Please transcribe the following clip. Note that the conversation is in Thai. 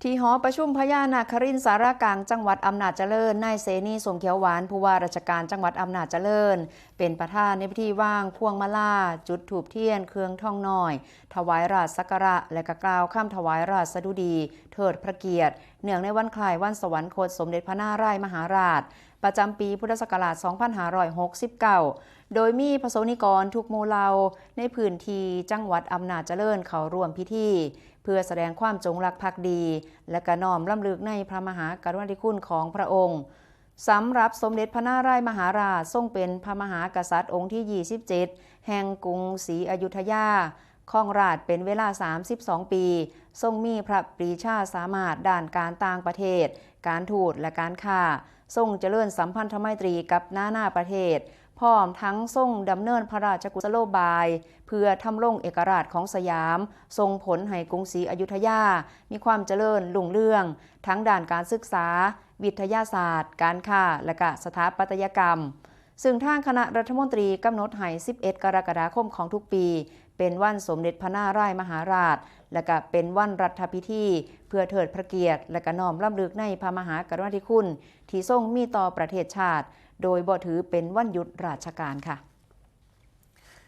ที่หอประชุมพญานาครินทร์สารกลางจังหวัดอำนาจเจริญนายเสนีสมเขียวหวานผู้ว่าราชการจังหวัดอำนาจเจริญเป็นประธานในพิธีว่างพวงมาลาจุดธูปเทียนเครื่องท่องน้อยถวายราชสักการะและก็กล่าวคำถวายราชสดุดีเทิดพระเกียรติเนื่องในวันคล้ายวันสวรรคตสมเด็จพระนารายมหาราชประจำปีพุทธศักราช 2569 โดยมีประสงค์นิกรทุกหมู่เหล่าในพื้นที่จังหวัดอำนาจเจริญเข้าร่วมพิธีเพื่อแสดงความจงรักภักดีและก็น้อมรำลึกในพระมหากรุณาธิคุณของพระองค์สำหรับสมเด็จพระนารายมหาราชทรงเป็นพระมหากษัตริย์องค์ที่ 27 แห่งกรุงศรีอยุธยาครองราชย์เป็นเวลา 32 ปีทรงมีพระปรีชาสามารถด้านการต่างประเทศการทูตและการค้าทรงเจริญสัมพันธไมตรีกับนาประเทศพร้อมทั้งทรงดำเนินพระราชกุศโลบายเพื่อทำรงเอกราชของสยามส่งผลให้กรุงศรีอยุธยามีความเจริญรุ่งเรืองทั้งด้านการศึกษาวิทยาศาสตร์การค้าและก็สถาปัตยกรรมซึ่งทางคณะรัฐมนตรีกำหนดให้ 11 กรกฎาคมของทุกปีเป็นวันสมเด็จพระนารายมหาราชและก็เป็นวันรัฐพิธีเพื่อเทิดพระเกียรติและก็น้อมรำลึกในพระมหากรุณาธิคุณที่ทรงมีต่อประเทศชาติโดยบ่ถือเป็นวันหยุดราชการค่ะ